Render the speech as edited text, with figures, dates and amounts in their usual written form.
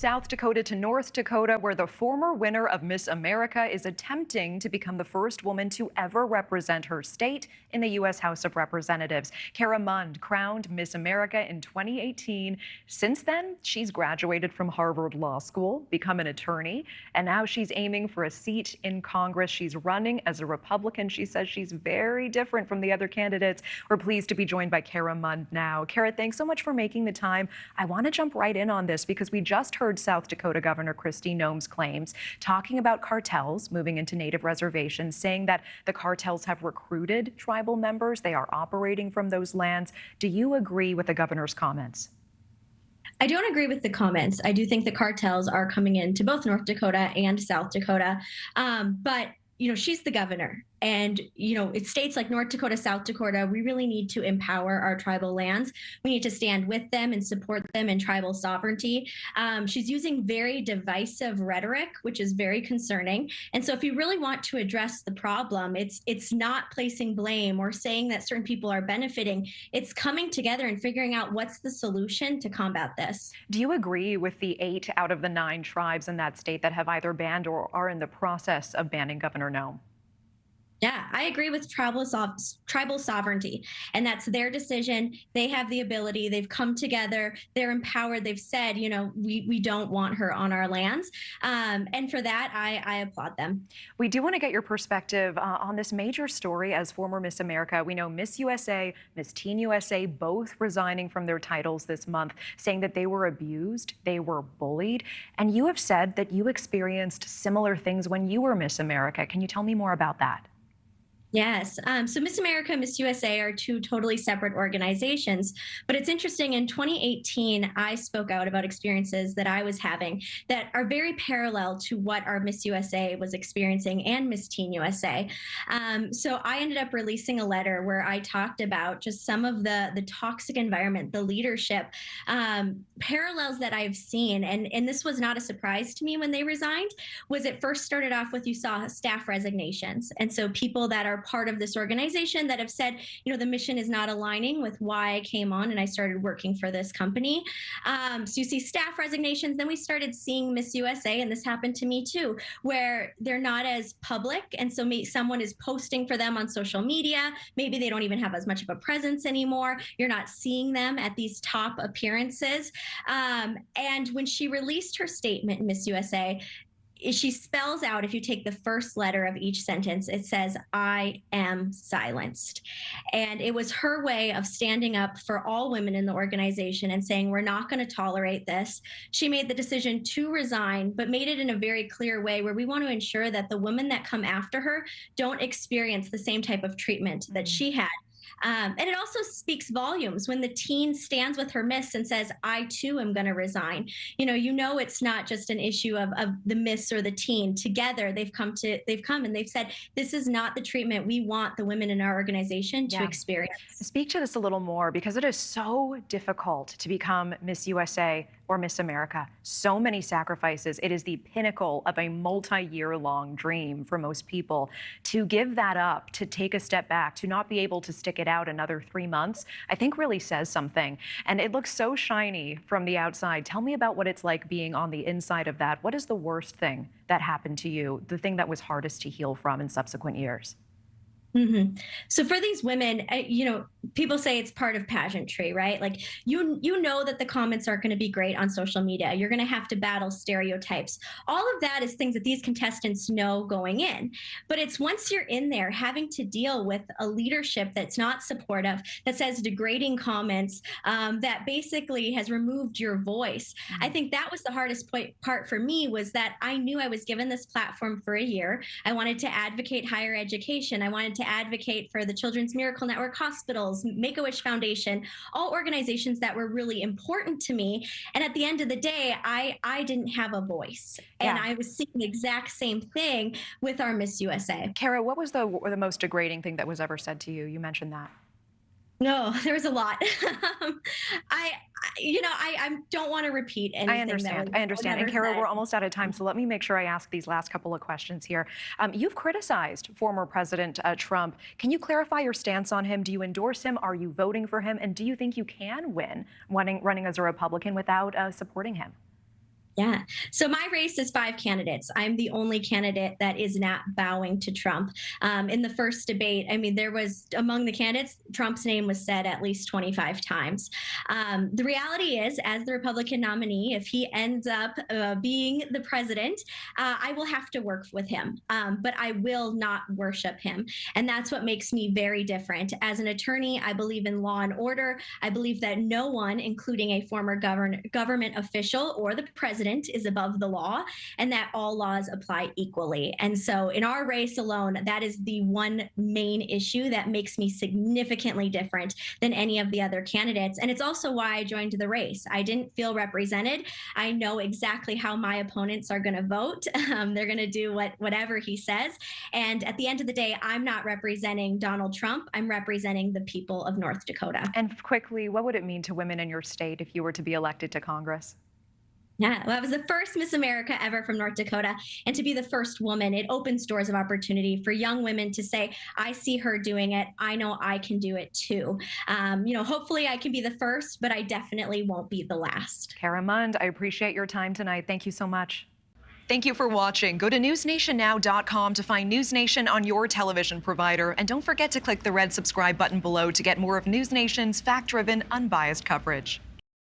South Dakota to North Dakota, where the former winner of Miss America is attempting to become the first woman to ever represent her state in the U.S. House of Representatives. Cara Mund crowned Miss America in 2018. Since then, she's graduated from Harvard Law School, become an attorney, and now she's aiming for a seat in Congress. She's running as a Republican. She says she's very different from the other candidates. We're pleased to be joined by Cara Mund now. Cara, thanks so much for making the time. I want to jump right in on this because we just heard South Dakota Governor Kristi Noem's claims talking about cartels moving into native reservations, saying that the cartels have recruited tribal members. They are operating from those lands. Do you agree with the governor's comments? I don't agree with the comments. I do think the cartels are coming into both North Dakota and South Dakota. But she's the governor. And, it's states like North Dakota, South Dakota, we really need to empower our tribal lands. We need to stand with them and support them in tribal sovereignty. She's using very divisive rhetoric, which is very concerning. And so if you really want to address the problem, it's not placing blame or saying that certain people are benefiting. It's coming together and figuring out what's the solution to combat this. Do you agree with the 8 out of the 9 tribes in that state that have either banned or are in the process of banning Governor Noem? Yeah, I agree with tribal sovereignty, and that's their decision. They have the ability. They've come together. They're empowered. They've said, we don't want her on our lands, and for that, I applaud them. We do want to get your perspective on this major story as former Miss America. We know Miss USA, Miss Teen USA, both resigning from their titles this month, saying that they were abused, they were bullied, and you have said that you experienced similar things when you were Miss America. Can you tell me more about that? Yes. So Miss America and Miss USA are 2 totally separate organizations. But it's interesting, in 2018, I spoke out about experiences that I was having that are very parallel to what our Miss USA was experiencing and Miss Teen USA. So I ended up releasing a letter where I talked about just some of the toxic environment, the leadership parallels that I've seen. And this was not a surprise to me when they resigned. Was it first started off with, you saw staff resignations. And so people that are part of this organization that have said, the mission is not aligning with why I came on and I started working for this company. So you see staff resignations. Then we started seeing Miss USA, and this happened to me too, where they're not as public. And so someone is posting for them on social media. Maybe they don't even have as much of a presence anymore. You're not seeing them at these top appearances. And when she released her statement, Miss USA, she spells out, if you take the first letter of each sentence, it says, "I am silenced." And it was her way of standing up for all women in the organization and saying, we're not going to tolerate this. She made the decision to resign, but made it in a very clear way where we want to ensure that the women that come after her don't experience the same type of treatment that she had. And it also speaks volumes when the teen stands with her miss and says, I too am going to resign. It's not just an issue of the miss or the teen. Together, they've come and they've said, this is not the treatment we want the women in our organization to experience. Speak to this a little more, because it is so difficult to become Miss USA or Miss America. So many sacrifices. It is the pinnacle of a multi-year-long dream for most people. To give that up, to take a step back, to not be able to stick it out another 3 months, I think really says something. And it looks so shiny from the outside. Tell me about what it's like being on the inside of that. What is the worst thing that happened to you, the thing that was hardest to heal from in subsequent years? Mm-hmm. So for these women, people say it's part of pageantry, right? Like, you know that the comments aren't going to be great on social media. You're going to have to battle stereotypes. All of that is things that these contestants know going in. But it's once you're in there having to deal with a leadership that's not supportive, that says degrading comments, that basically has removed your voice. I think that was the hardest part for me, was that I knew I was given this platform for a year. I wanted to advocate higher education. I wanted to advocate for the Children's Miracle Network hospitals, Make-A-Wish Foundation, all organizations that were really important to me. And at the end of the day, I didn't have a voice. And I was seeing the exact same thing with our Miss USA. Cara, what was the most degrading thing that was ever said to you? You mentioned that. No, there was a lot. I don't want to repeat anything. I understand. And Cara, we're almost out of time, so let me make sure I ask these last couple of questions here. You've criticized former President Trump. Can you clarify your stance on him? Do you endorse him? Are you voting for him? And do you think you can win running as a Republican without supporting him? Yeah. So my race is 5 candidates. I'm the only candidate that is not bowing to Trump. In the first debate, I mean, there was among the candidates, Trump's name was said at least 25 times. The reality is, as the Republican nominee, if he ends up being the president, I will have to work with him, but I will not worship him. And that's what makes me very different. As an attorney, I believe in law and order. I believe that no one, including a former government official or the president, is above the law, and that all laws apply equally. And so in our race alone, that is the one main issue that makes me significantly different than any of the other candidates. And it's also why I joined the race. I didn't feel represented. I know exactly how my opponents are going to vote. They're going to do whatever he says. And at the end of the day, I'm not representing Donald Trump. I'm representing the people of North Dakota. And quickly, what would it mean to women in your state if you were to be elected to Congress? Yeah, well, I was the first Miss America ever from North Dakota. And to be the first woman, it opens doors of opportunity for young women to say, I see her doing it. I know I can do it too. Hopefully I can be the first, but I definitely won't be the last. Cara Mund, I appreciate your time tonight. Thank you so much. Thank you for watching. Go to newsnationnow.com to find News Nation on your television provider. And don't forget to click the red subscribe button below to get more of News Nation's fact-driven, unbiased coverage.